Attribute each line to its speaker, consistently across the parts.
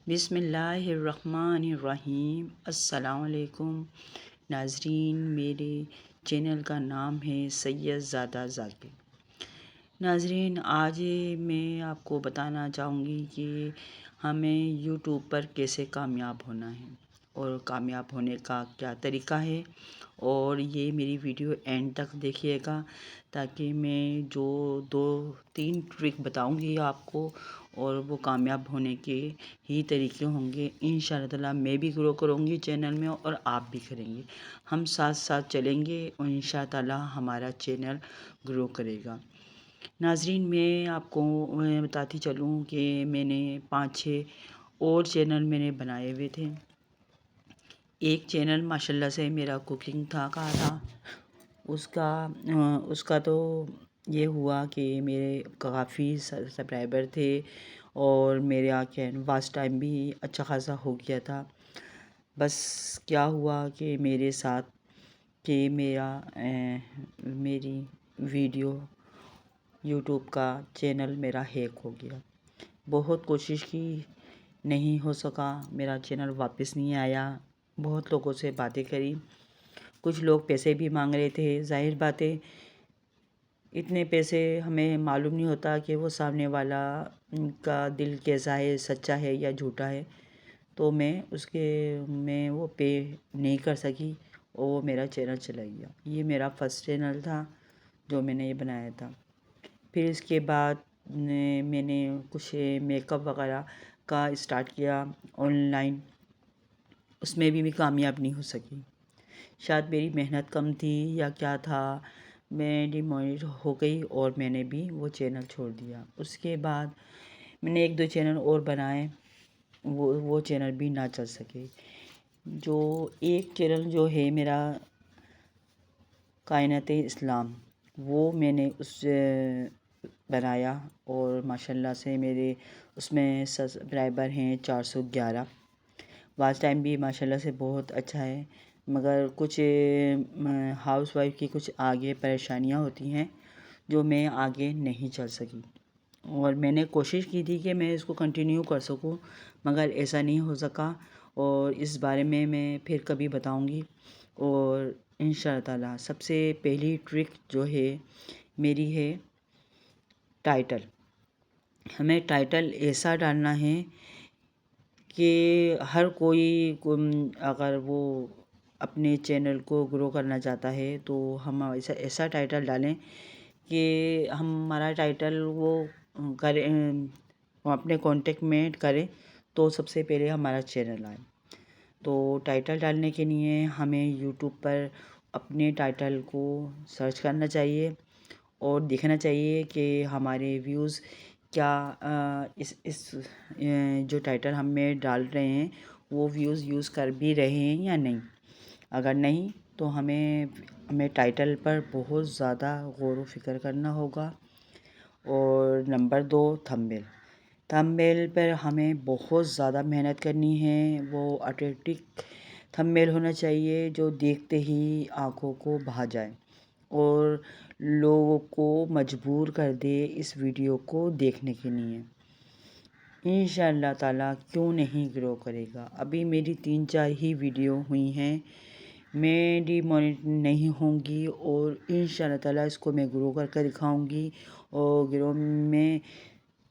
Speaker 1: بسم اللہ الرحمن الرحیم۔ السلام علیکم ناظرین، میرے چینل کا نام ہے سید زادہ ذاکر۔ ناظرین، آج میں آپ کو بتانا چاہوں گی کہ ہمیں یوٹیوب پر کیسے کامیاب ہونا ہے اور کامیاب ہونے کا کیا طریقہ ہے، اور یہ میری ویڈیو اینڈ تک دیکھیے گا تاکہ میں جو 2-3 ٹرک بتاؤں گی آپ کو، اور وہ کامیاب ہونے کے ہی طریقے ہوں گے۔ انشاءاللہ تعالیٰ میں بھی گرو کروں گی چینل میں اور آپ بھی کریں گے، ہم ساتھ ساتھ چلیں گے اور انشاءاللہ تعالیٰ ہمارا چینل گرو کرے گا۔ ناظرین، میں آپ کو بتاتی چلوں کہ میں نے 5-6 اور چینل میں نے بنائے ہوئے تھے۔ ایک چینل ماشاءاللہ سے میرا کوکنگ کا تھا، اس کا تو یہ ہوا کہ میرے کافی سبسکرائبر تھے اور میرے واچ ٹائم بھی اچھا خاصا ہو گیا تھا۔ بس کیا ہوا کہ میرے ساتھ کہ میری ویڈیو یوٹیوب کا چینل میرا ہیک ہو گیا۔ بہت کوشش کی، نہیں ہو سکا، میرا چینل واپس نہیں آیا۔ بہت لوگوں سے باتیں کری، کچھ لوگ پیسے بھی مانگ رہے تھے۔ ظاہر بات ہے، اتنے پیسے ہمیں معلوم نہیں ہوتا کہ وہ سامنے والا کا دل کیسا ہے، سچا ہے یا جھوٹا ہے، تو میں وہ پے نہیں کر سکی اور وہ میرا چینل چلا گیا۔ یہ میرا فرسٹ چینل تھا جو میں نے یہ بنایا تھا۔ پھر اس کے بعد میں نے کچھ میک اپ وغیرہ کا اسٹارٹ کیا آن لائن، اس میں بھی کامیاب نہیں ہو سکی۔ شاید میری محنت کم تھی یا کیا تھا، میں ڈیمونیٹ ہو گئی اور میں نے بھی وہ چینل چھوڑ دیا۔ اس کے بعد میں نے 1-2 چینل اور بنائے، وہ چینل بھی نہ چل سکے۔ جو ایک چینل جو ہے میرا کائنات اسلام، وہ میں نے بنایا اور ماشاءاللہ سے میرے اس میں سبسکرائبر ہیں 411۔ واچ ٹائم بھی ماشاءاللہ سے بہت اچھا ہے، مگر کچھ ہاؤس وائف کی کچھ آگے پریشانیاں ہوتی ہیں جو میں آگے نہیں چل سکی، اور میں نے کوشش کی تھی کہ میں اس کو کنٹینیو کر سکوں، مگر ایسا نہیں ہو سکا، اور اس بارے میں پھر کبھی بتاؤں گی۔ اور انشاءاللہ تعالیٰ سب سے پہلی ٹرک جو ہے میری ہے ٹائٹل۔ ہمیں ٹائٹل ایسا ڈالنا ہے کہ ہر کوئی اگر وہ اپنے چینل کو گرو کرنا چاہتا ہے تو ہم ایسا ٹائٹل ڈالیں کہ ہمارا ٹائٹل وہ کرے، اپنے کانٹیکٹ میں کرے تو سب سے پہلے ہمارا چینل آئے۔ تو ٹائٹل ڈالنے کے لیے ہمیں یوٹیوب پر اپنے ٹائٹل کو سرچ کرنا چاہیے اور دیکھنا چاہیے کہ ہمارے ویوز کیا اس جو ٹائٹل ہمیں ڈال رہے ہیں وہ ویوز یوز کر بھی رہے ہیں یا نہیں۔ اگر نہیں تو ہمیں ٹائٹل پر بہت زیادہ غور و فکر کرنا ہوگا۔ اور نمبر 2، تھمبنیل پر ہمیں بہت زیادہ محنت کرنی ہے۔ وہ اٹریکٹو تھمبنیل ہونا چاہیے جو دیکھتے ہی آنکھوں کو بھا جائے اور لوگوں کو مجبور کر دے اس ویڈیو کو دیکھنے کے لیے۔ انشاءاللہ تعالیٰ کیوں نہیں گرو کرے گا۔ ابھی میری 3-4 ہی ویڈیو ہوئی ہیں، میں ڈیمونیٹ نہیں ہوں گی، اور انشاءاللہ تعالیٰ اس کو میں گرو کر کے دکھاؤں گی، اور گرو میں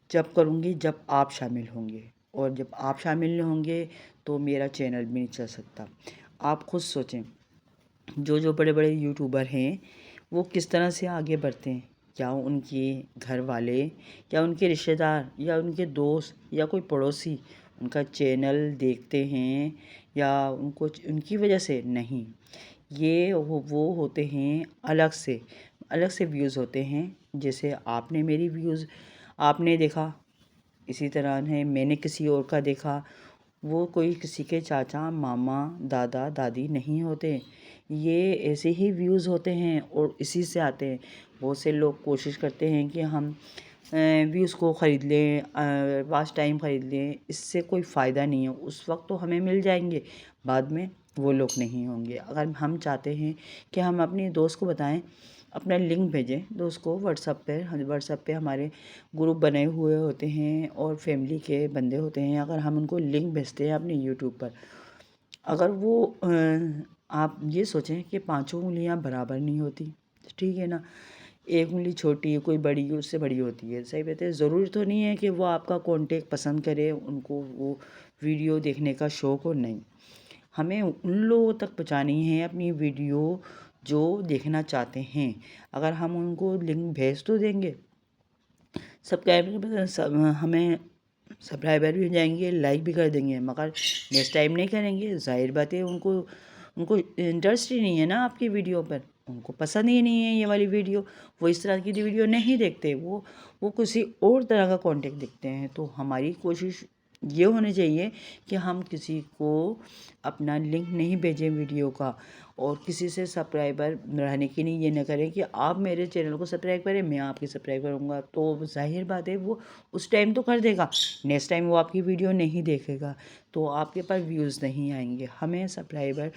Speaker 1: جب کروں گی جب آپ شامل ہوں گے، اور جب آپ شامل نہیں ہوں گے تو میرا چینل بھی نہیں چل سکتا۔ آپ خود سوچیں، جو بڑے بڑے یوٹیوبر ہیں وہ کس طرح سے آگے بڑھتے ہیں؟ کیا ان کے گھر والے یا ان کے رشتہ دار یا ان کے دوست یا کوئی پڑوسی ان کا چینل دیکھتے ہیں یا ان کی وجہ سے؟ نہیں، یہ وہ ہوتے ہیں الگ سے ویوز ہوتے ہیں۔ جیسے آپ نے میری ویوز آپ نے دیکھا، اسی طرح میں نے کسی اور کا دیکھا، وہ کوئی کسی کے چاچا، ماما، دادا، دادی نہیں ہوتے، یہ ایسے ہی ویوز ہوتے ہیں اور اسی سے آتے ہیں۔ بہت سے لوگ کوشش کرتے ہیں کہ ہم ویوز کو خرید لیں، واچ ٹائم خرید لیں، اس سے کوئی فائدہ نہیں ہے۔ اس وقت تو ہمیں مل جائیں گے، بعد میں وہ لوگ نہیں ہوں گے۔ اگر ہم چاہتے ہیں کہ ہم اپنے دوست کو بتائیں اپنا لنک بھیجیں تو اس کو واٹس ایپ پہ ہمارے گروپ بنے ہوئے ہوتے ہیں اور فیملی کے بندے ہوتے ہیں. اگر ہم ان کو لنک بھیجتے ہیں اپنے یوٹیوب پر، اگر وہ آپ یہ سوچیں کہ پانچوں انگلیاں برابر نہیں ہوتی، ٹھیک ہے نا، ایک انگلی چھوٹی ہے، کوئی بڑی ہے، اس سے بڑی ہوتی ہے. صحیح بات ہے. ضروری تو نہیں ہے کہ وہ آپ کا کانٹیکٹ پسند کرے، ان کو وہ ویڈیو دیکھنے کا شوق ہو. نہیں، ہمیں ان لوگوں تک پہنچانی ہے اپنی ویڈیو جو دیکھنا چاہتے ہیں. اگر ہم ان کو لنک بھیج تو دیں گے، ہمیں سبسکرائبر بھی ہو جائیں گے، لائک بھی کر دیں گے، مگر نیکسٹ ٹائم نہیں کریں گے. ظاہر بات ہے ان کو انٹرسٹ ہی نہیں ہے نا آپ کی ویڈیو پر، ان کو پسند ہی نہیں ہے یہ والی ویڈیو. وہ اس طرح کی ویڈیو نہیں دیکھتے، وہ کسی اور طرح کا کانٹیکٹ دیکھتے ہیں. تو ہماری کوشش یہ ہونی چاہیے کہ ہم کسی کو اپنا لنک نہیں بھیجیں ویڈیو کا، اور کسی سے سبسکرائبر بڑھانے کی نہیں، یہ نہ کریں کہ آپ میرے چینل کو سبسکرائب کریں، میں آپ کی سبسکرائب کروں گا. تو ظاہر بات ہے وہ اس ٹائم تو کر دے گا، نیکسٹ ٹائم وہ آپ کی ویڈیو نہیں دیکھے گا، تو آپ کے پاس ویوز نہیں آئیں گے. ہمیں سبسکرائبر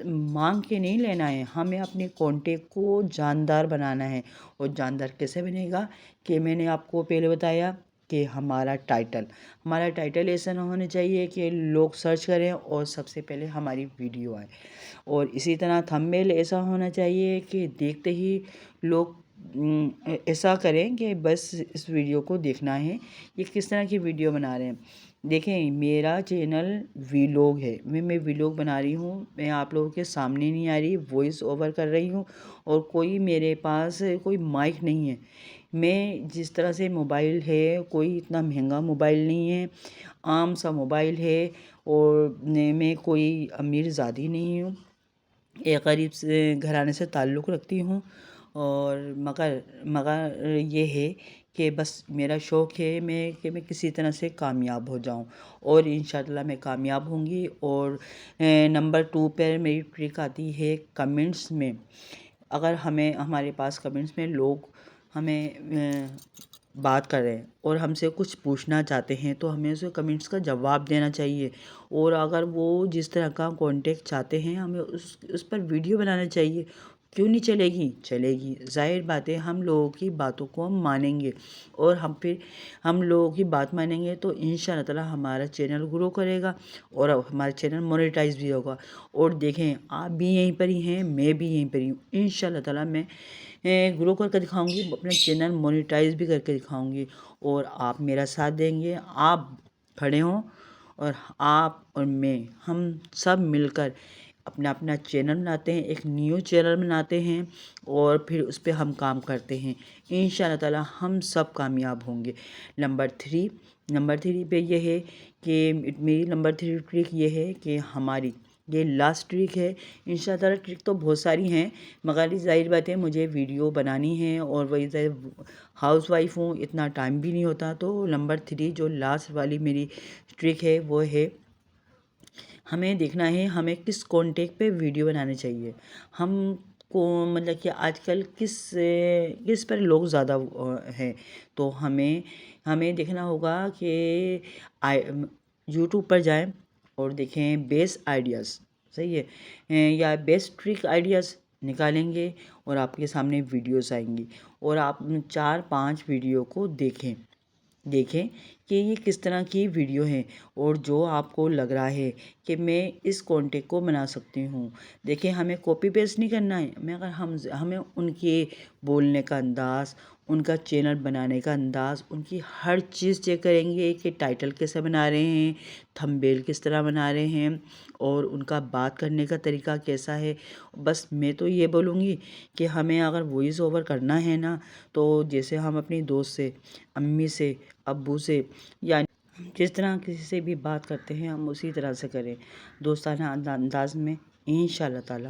Speaker 1: مانگ کے نہیں لینا ہے، ہمیں اپنے کانٹیکٹ کو جاندار بنانا ہے. اور جاندار کیسے بنے گا کہ میں نے آپ کو پہلے بتایا کہ ہمارا ٹائٹل ایسا نہ ہونا چاہیے کہ لوگ سرچ کریں اور سب سے پہلے ہماری ویڈیو آئے. اور اسی طرح تھمبنیل ایسا ہونا چاہیے کہ دیکھتے ہی لوگ ایسا کریں کہ بس اس ویڈیو کو دیکھنا ہے. یہ کس طرح کی ویڈیو بنا رہے ہیں؟ دیکھیں، میرا چینل ویلوگ ہے، میں ویلوگ بنا رہی ہوں. میں آپ لوگوں کے سامنے نہیں آ رہی، وائس اوور کر رہی ہوں، اور کوئی میرے پاس کوئی مائک نہیں ہے. میں جس طرح سے موبائل ہے، کوئی اتنا مہنگا موبائل نہیں ہے، عام سا موبائل ہے، اور میں کوئی امیر زادی نہیں ہوں، ایک غریب سے گھرانے سے تعلق رکھتی ہوں. اور مگر یہ ہے کہ بس میرا شوق ہے کہ میں کسی طرح سے کامیاب ہو جاؤں، اور انشاءاللہ میں کامیاب ہوں گی. اور نمبر 2 پر میری ٹرک آتی ہے کمنٹس میں. اگر ہمارے پاس کمنٹس میں لوگ ہمیں بات کر رہے ہیں اور ہم سے کچھ پوچھنا چاہتے ہیں تو ہمیں اسے کمنٹس کا جواب دینا چاہیے. اور اگر وہ جس طرح کا کانٹیکٹ چاہتے ہیں ہمیں اس پر ویڈیو بنانا چاہیے. کیوں نہیں چلے گی. ظاہر بات ہے ہم لوگوں کی باتوں کو ہم مانیں گے، اور ہم لوگوں کی بات مانیں گے تو انشاءاللہ تعالی ہمارا چینل گرو کرے گا، اور ہمارا چینل مونیٹائز بھی ہوگا. اور دیکھیں، آپ بھی یہیں پر ہی ہیں، میں بھی یہیں پر ہی ہوں. انشاءاللہ تعالی میں گرو کر کے دکھاؤں گی، اپنا چینل مونیٹائز بھی کر کے دکھاؤں گی، اور آپ میرا ساتھ دیں گے. آپ کھڑے ہوں، اور آپ اور میں ہم سب مل کر اپنا چینل بناتے ہیں، ایک نیو چینل بناتے ہیں، اور پھر اس پہ ہم کام کرتے ہیں. انشاءاللہ تعالی ہم سب کامیاب ہوں گے. نمبر 3 پہ یہ ہے کہ میری نمبر 3 ٹرک یہ ہے کہ ہماری یہ لاسٹ ٹرک ہے. انشاءاللہ تعالی ٹرک تو بہت ساری ہیں، مگر ظاہر بات ہے مجھے ویڈیو بنانی ہے، اور وہی ہاؤس وائف ہوں، اتنا ٹائم بھی نہیں ہوتا. تو نمبر 3 جو لاسٹ والی میری ٹرک ہے وہ ہے، ہمیں دیکھنا ہے ہمیں کس کانٹیکٹ پہ ویڈیو بنانے چاہیے. ہم کو مطلب کہ آج کل کس پر لوگ زیادہ ہیں. تو ہمیں دیکھنا ہوگا کہ یوٹیوب پر جائیں اور دیکھیں بیسٹ آئیڈیاز، صحیح ہے، یا بیسٹ ٹرک آئیڈیاز نکالیں گے، اور آپ کے سامنے ویڈیوز آئیں گی، اور آپ 4-5 ویڈیو کو دیکھیں کہ یہ کس طرح کی ویڈیو ہیں، اور جو آپ کو لگ رہا ہے کہ میں اس کانٹیکٹ کو بنا سکتی ہوں. دیکھیں، ہمیں کاپی پیسٹ نہیں کرنا ہے، مگر ہمیں ان کے بولنے کا انداز، ان کا چینل بنانے کا انداز، ان کی ہر چیز چیک کریں گے کہ ٹائٹل کیسے بنا رہے ہیں، تھمبنیل کس طرح بنا رہے ہیں، اور ان کا بات کرنے کا طریقہ کیسا ہے. بس میں تو یہ بولوں گی کہ ہمیں اگر وائس اوور کرنا ہے نا، تو جیسے ہم اپنی دوست سے، امی سے، ابو سے، یا جس طرح کسی سے بھی بات کرتے ہیں ہم اسی طرح سے کریں، دوستانہ انداز میں. انشاءاللہ تعالی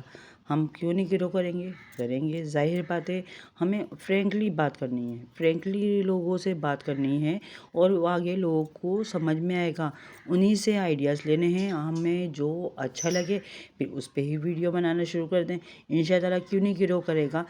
Speaker 1: ہم کیوں نہیں گرو کریں گے. ظاہر بات ہے ہمیں فرینکلی بات کرنی ہے، فرینکلی لوگوں سے بات کرنی ہے، اور آگے لوگوں کو سمجھ میں آئے گا. انہی سے آئیڈیاز لینے ہیں. ہمیں جو اچھا لگے پھر اس پہ ہی ویڈیو بنانا شروع کر دیں. انشاءاللہ تعالی کیوں نہیں گرو کرے گا.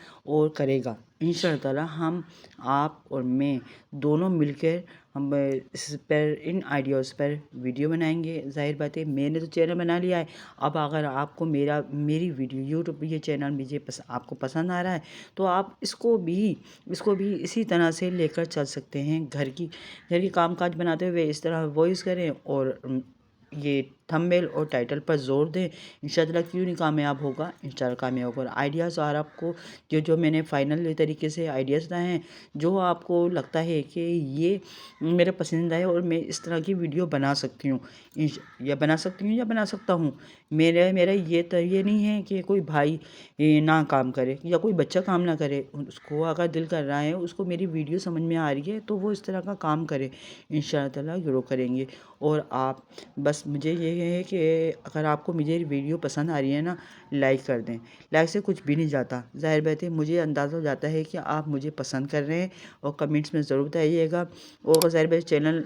Speaker 1: انشاءاللہ تعالی ہم، آپ اور میں دونوں مل کر ہم اس پر ان آئیڈیاز پر ویڈیو بنائیں گے۔ ظاہر بات ہے میں نے تو چینل بنا لیا ہے، اب اگر آپ کو میری ویڈیو یوٹیوب یہ چینل مجھے آپ کو پسند آ رہا ہے تو آپ اس کو بھی اسی طرح سے لے کر چل سکتے ہیں۔ گھر کی کام کاج بناتے ہوئے اس طرح وائس کریں اور یہ تھمبنیل اور ٹائٹل پر زور دیں، انشاءاللہ کیوں نہیں کامیاب ہوگا، انشاءاللہ کامیاب ہوگا۔ آئیڈیاز اور آپ کو جو میں نے فائنل طریقے سے آئیڈیاز بتائے ہیں، جو آپ کو لگتا ہے کہ یہ میرا پسندیدہ ہے اور میں اس طرح کی ویڈیو بنا سکتی ہوں یا بنا سکتا ہوں، میرا یہ نہیں ہے کہ کوئی بھائی نہ کام کرے یا کوئی بچہ کام نہ کرے، اس کو اگر دل کر رہا ہے، اس کو میری ویڈیو سمجھ میں آ رہی ہے تو وہ اس طرح کا کام کرے، انشاءاللہ تعالیٰ ضرور کریں گے۔ اور آپ بس مجھے یہ ہے کہ اگر آپ کو میری ویڈیو پسند آ رہی ہے نا، لائک کر دیں، لائک سے کچھ بھی نہیں جاتا۔ ظاہر بات ہے مجھے اندازہ ہو جاتا ہے کہ آپ مجھے پسند کر رہے ہیں، اور کمنٹس میں ضرور بتائیے گا، اور ظاہر بات چینل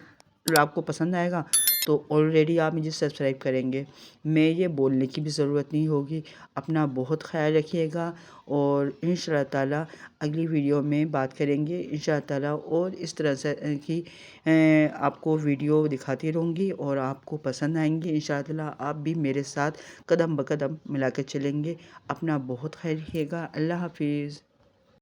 Speaker 1: آپ کو پسند آئے گا تو آلریڈی آپ مجھے سبسکرائب کریں گے، میں یہ بولنے کی بھی ضرورت نہیں ہوگی۔ اپنا بہت خیال رکھیے گا، اور انشاءاللہ تعالیٰ اگلی ویڈیو میں بات کریں گے انشاءاللہ تعالیٰ، اور اس طرح سے کی آپ کو ویڈیو دکھاتی رہوں گی اور آپ کو پسند آئیں گی انشاءاللہ تعالیٰ۔ آپ بھی میرے ساتھ قدم بقدم ملا کے چلیں گے۔ اپنا بہت خیال رکھیے گا۔ اللہ حافظ۔